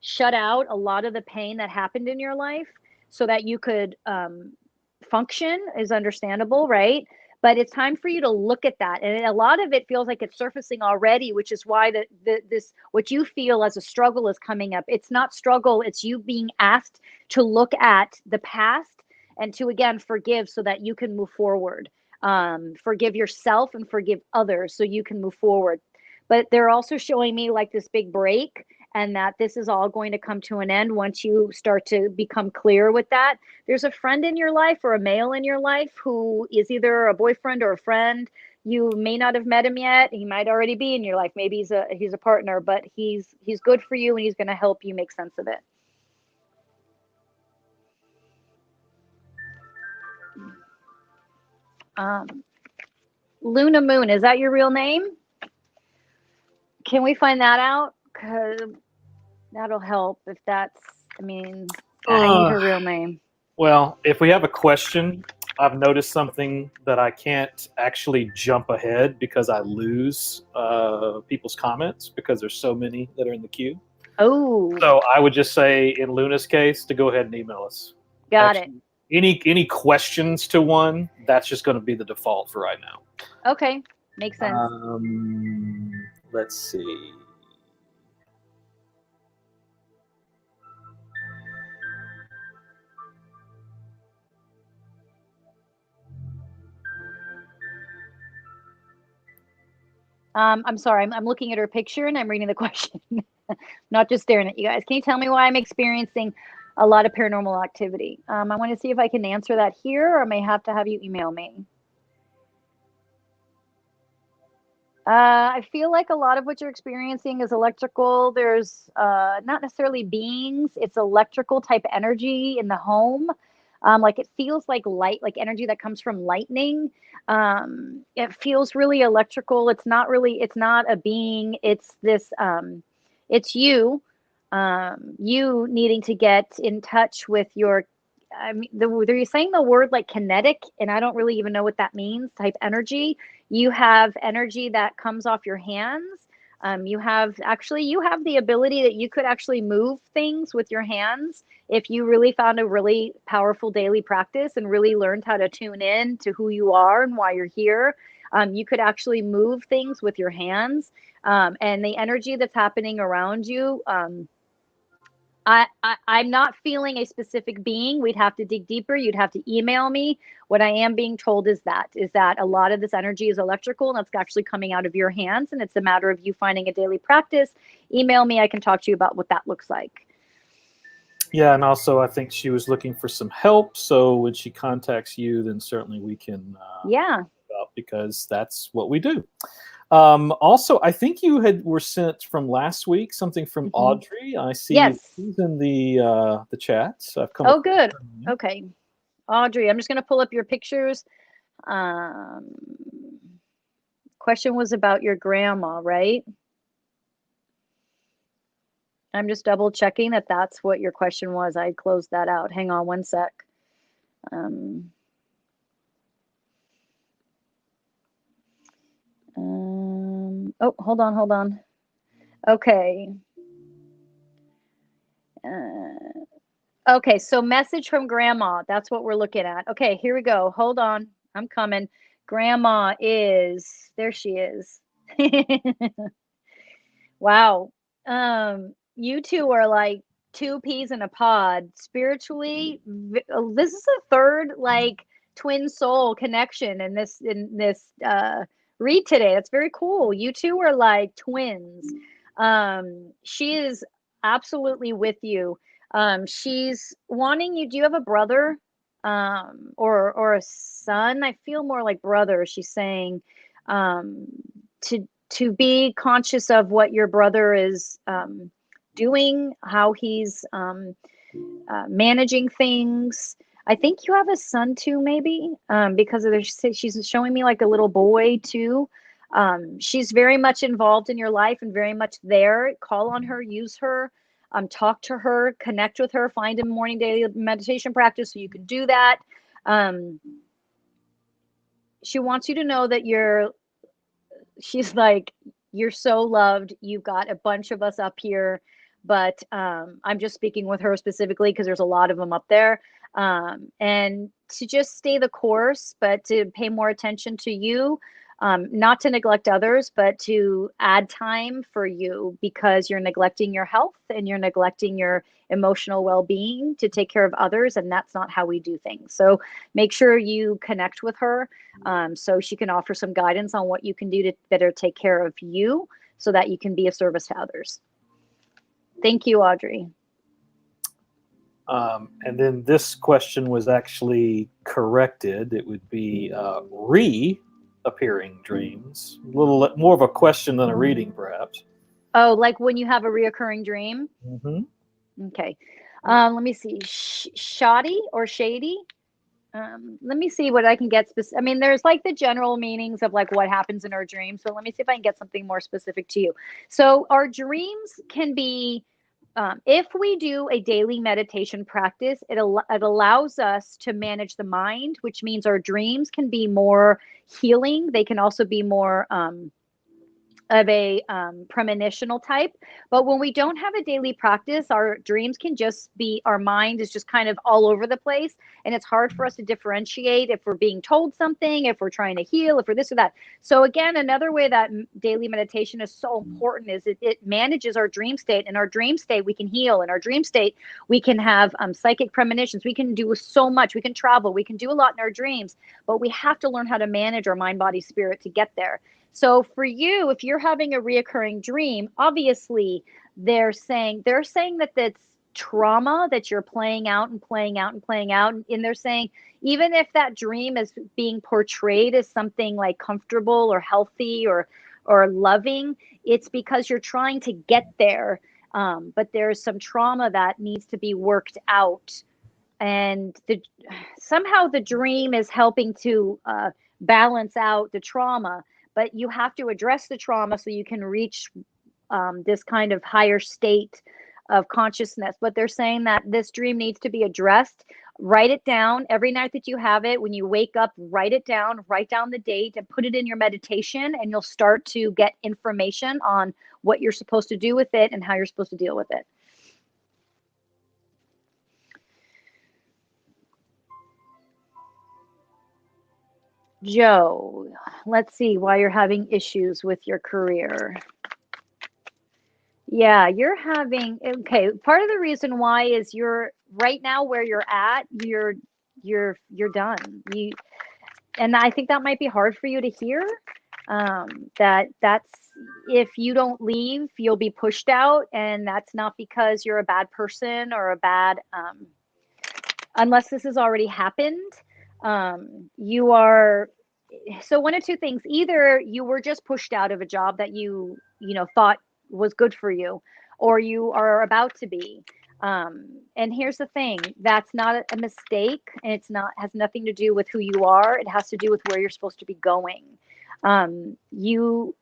shut out a lot of the pain that happened in your life so that you could function, is understandable, right? But it's time for you to look at that, and a lot of it feels like it's surfacing already, which is why this what you feel as a struggle is coming up. It's not struggle, it's you being asked to look at the past and to again forgive so that you can move forward. Forgive yourself and forgive others so you can move forward. But they're also showing me like this big break, and that this is all going to come to an end once you start to become clear with that. There's a friend in your life or a male in your life who is either a boyfriend or a friend. You may not have met him yet. He might already be in your life. Maybe he's a partner, but he's good for you, and he's going to help you make sense of it. Luna Moon, is that your real name? Can we find that out? Because that'll help if that's, I mean, I need her real name. Well, if we have a question, I've noticed something that I can't actually jump ahead because I lose people's comments because there's so many that are in the queue. Oh. So I would just say, in Luna's case, to go ahead and email us. Got it. Any questions to one, that's just going to be the default for right now. Okay, makes sense. Let's see. I'm sorry, I'm looking at her picture and I'm reading the question, not just staring at you guys. Can you tell me why I'm experiencing a lot of paranormal activity? I want to see if I can answer that here, or I may have to have you email me. I feel like a lot of what you're experiencing is electrical. There's not necessarily beings, it's electrical type energy in the home. Like it feels like light, like energy that comes from lightning. It feels really electrical. It's not a being. It's this, it's you, you needing to get in touch with your, I mean, they're saying the word like kinetic, and I don't really even know what that means, type energy. You have energy that comes off your hands. You have the ability that you could actually move things with your hands if you really found a really powerful daily practice and really learned how to tune in to who you are and why you're here. You could actually move things with your hands, and the energy that's happening around you. I'm not feeling a specific being. We'd have to dig deeper. You'd have to email me. What I am being told is that a lot of this energy is electrical, and it's actually coming out of your hands, and it's a matter of you finding a daily practice. Email me. I can talk to you about what that looks like. Yeah, and also I think she was looking for some help. So when she contacts you, then certainly we can. Because that's what we do. Also, I think you were sent from last week something from Audrey. I see she's in the chat. So I've come. Oh, good. Okay, Audrey, I'm just going to pull up your pictures. Question was about your grandma, right? I'm just double checking that that's what your question was. I closed that out. Hang on one sec. Oh, hold on. Okay. Okay, so message from grandma. That's what we're looking at. Okay, here we go. Hold on. I'm coming. Grandma is, there she is. Wow. You two are like two peas in a pod. Spiritually, this is a third like twin soul connection in this read today. That's very cool. You two are like twins. She is absolutely with you. She's wanting you. Do you have a brother or a son? I feel more like brother. She's saying to be conscious of what your brother is doing, how he's managing things. I think you have a son too, maybe, because she's showing me like a little boy too. She's very much involved in your life and very much there. Call on her, use her, talk to her, connect with her, find a morning daily meditation practice so you can do that. She wants you to know that she's like, you're so loved. You've got a bunch of us up here, but I'm just speaking with her specifically because there's a lot of them up there. And to just stay the course, but to pay more attention to you, not to neglect others, but to add time for you because you're neglecting your health and you're neglecting your emotional well-being to take care of others. And that's not how we do things. So make sure you connect with her so she can offer some guidance on what you can do to better take care of you so that you can be of service to others. Thank you, Audrey. And then this question was actually corrected. It would be reappearing dreams. A little more of a question than a reading, perhaps. Oh, like when you have a reoccurring dream? Mm-hmm. Okay. Let me see. Shoddy or shady? Let me see what I can get specific. I mean, there's like the general meanings of like what happens in our dreams. So let me see if I can get something more specific to you. So our dreams can be, if we do a daily meditation practice, it allows us to manage the mind, which means our dreams can be more healing. They can also be more of a premonitional type. But when we don't have a daily practice, our dreams can just be, our mind is just kind of all over the place. And it's hard for us to differentiate if we're being told something, if we're trying to heal, if we're this or that. So again, another way that daily meditation is so important is it manages our dream state. In our dream state, we can heal. In our dream state, we can have psychic premonitions. We can do so much. We can travel. We can do a lot in our dreams. But we have to learn how to manage our mind, body, spirit to get there. So for you, if you're having a reoccurring dream, obviously they're saying that that's trauma that you're playing out and playing out and playing out. And they're saying, even if that dream is being portrayed as something like comfortable or healthy or loving, it's because you're trying to get there. But there's some trauma that needs to be worked out. And somehow the dream is helping to balance out the trauma, but you have to address the trauma so you can reach this kind of higher state of consciousness. But they're saying that this dream needs to be addressed. Write it down every night that you have it. When you wake up, write it down, write down the date and put it in your meditation, and you'll start to get information on what you're supposed to do with it and how you're supposed to deal with it. Joe, let's see why you're having issues with your career. Yeah, you're having, okay, part of the reason why is you're right now where you're at, you're done. And I think that might be hard for you to hear. That's if you don't leave, you'll be pushed out, and that's not because you're a bad person or a bad unless this has already happened. You are, so one of two things: either you were just pushed out of a job that you thought was good for you, or you are about to be. And here's the thing: that's not a mistake, and has nothing to do with who you are. It has to do with where you're supposed to be going. You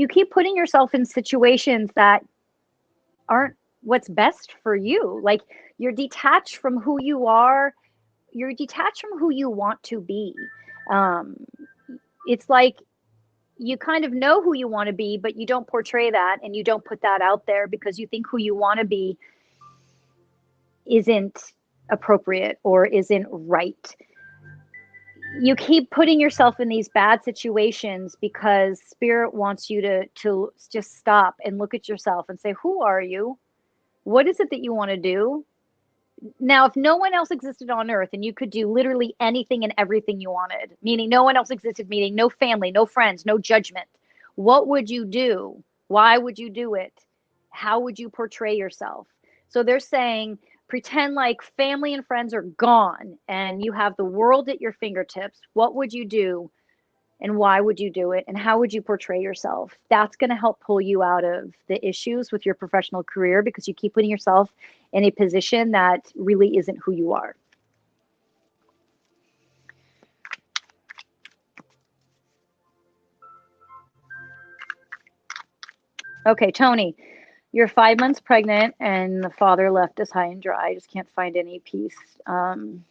keep putting yourself in situations that aren't what's best for you. Like, you're detached from who you are. You're detached from who you want to be. It's like you kind of know who you want to be, but you don't portray that, and you don't put that out there because you think who you want to be isn't appropriate or isn't right. You keep putting yourself in these bad situations because spirit wants you to just stop and look at yourself and say, who are you? What is it that you want to do? Now, if no one else existed on earth and you could do literally anything and everything you wanted, meaning no one else existed, meaning no family, no friends, no judgment, what would you do? Why would you do it? How would you portray yourself? So they're saying, pretend like family and friends are gone and you have the world at your fingertips. What would you do? And why would you do it? And how would you portray yourself? That's going to help pull you out of the issues with your professional career, because you keep putting yourself in a position that really isn't who you are. Okay, Tony, you're 5 months pregnant and the father left us high and dry. I just can't find any peace. I'm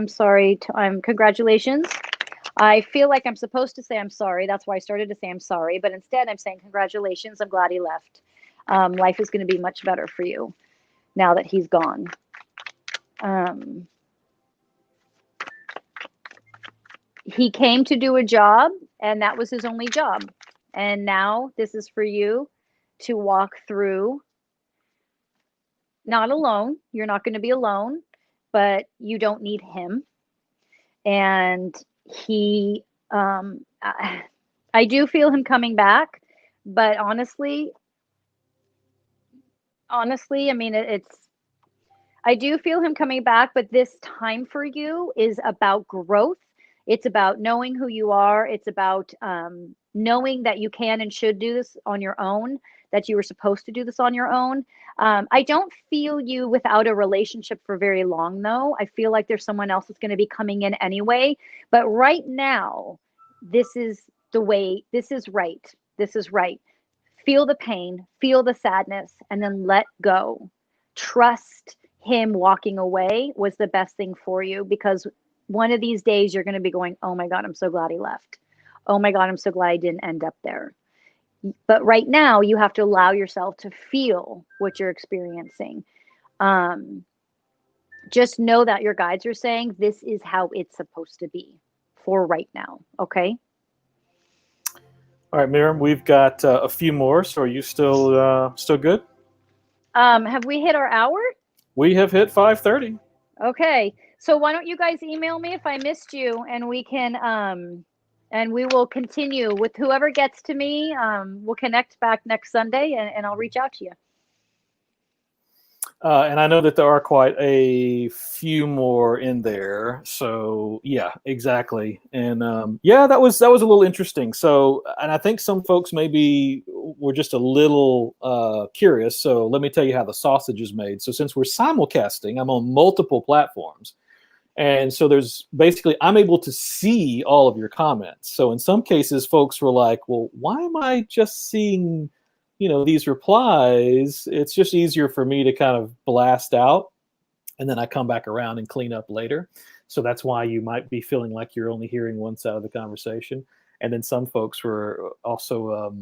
sorry. Congratulations. I feel like I'm supposed to say I'm sorry. That's why I started to say I'm sorry. But instead, I'm saying congratulations. I'm glad he left. Life is going to be much better for you now that he's gone. He came to do a job, and that was his only job. And now this is for you to walk through. Not alone. You're not going to be alone, but you don't need him. And I do feel him coming back, but honestly, honestly, I mean, I do feel him coming back, but this time for you is about growth. It's about knowing who you are. It's about knowing that you can and should do this on your own, that you were supposed to do this on your own. I don't feel you without a relationship for very long, though. I feel like there's someone else that's going to be coming in anyway. But right now, this is the way, this is right. This is right. Feel the pain, feel the sadness, and then let go. Trust him walking away was the best thing for you, because one of these days you're going to be going, oh my God, I'm so glad he left. Oh my God, I'm so glad I didn't end up there. But right now, you have to allow yourself to feel what you're experiencing. Um, just know that your guides are saying this is how it's supposed to be for right now. Okay. All right, Myram, we've got a few more. So are you still good? Have we hit our hour? We have hit 5:30. Okay. So why don't you guys email me if I missed you, and we can and we will continue with whoever gets to me. We'll connect back next Sunday, and I'll reach out to you. And I know that there are quite a few more in there. So yeah, exactly. And yeah, that was a little interesting. So, and I think some folks maybe were just a little curious. So let me tell you how the sausage is made. So since we're simulcasting, I'm on multiple platforms. And so there's basically, I'm able to see all of your comments. So in some cases, folks were like, well, why am I just seeing, these replies? It's just easier for me to kind of blast out, and then I come back around and clean up later. So that's why you might be feeling like you're only hearing one side of the conversation. And then some folks were also,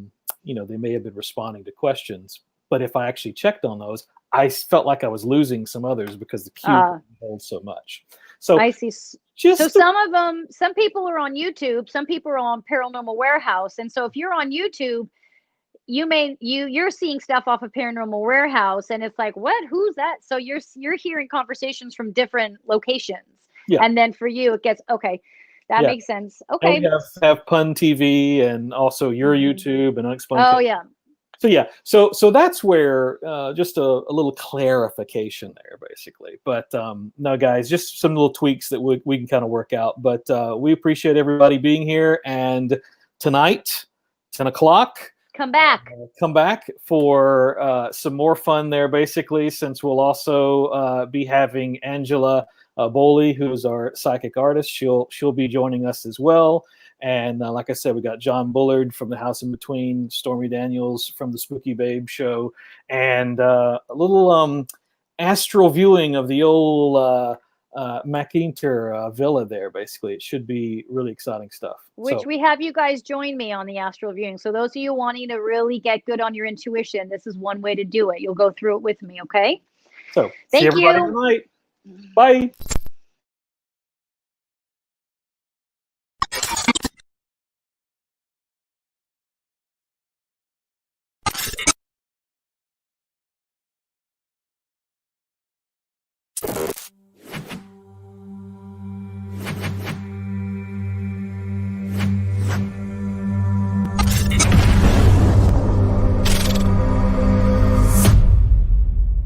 they may have been responding to questions. But if I actually checked on those, I felt like I was losing some others because the queue holds so much. So I see. So some of them, some people are on YouTube, some people are on Paranormal Warehouse. And so if you're on YouTube, you're seeing stuff off of Paranormal Warehouse, and it's like, what? Who's that? So you're hearing conversations from different locations. Yeah. And then for you, it gets okay. That makes sense. Okay. And we have Pun TV and also your YouTube and Unexplained. Oh yeah. So yeah, so that's where just a little clarification there, basically. But no, guys, just some little tweaks that we can kind of work out. But we appreciate everybody being here. And tonight, 10 o'clock, come back for some more fun there, basically, since we'll also be having Angela Boley, who's our psychic artist. She'll be joining us as well. And like I said, we got John Bullard from The House in Between, Stormy Daniels from the Spooky Babe Show, and a little astral viewing of the old McIntyre villa there, basically. It should be really exciting stuff. Which we have you guys join me on the astral viewing. So those of you wanting to really get good on your intuition, this is one way to do it. You'll go through it with me, okay? So thank see everybody tonight. Bye.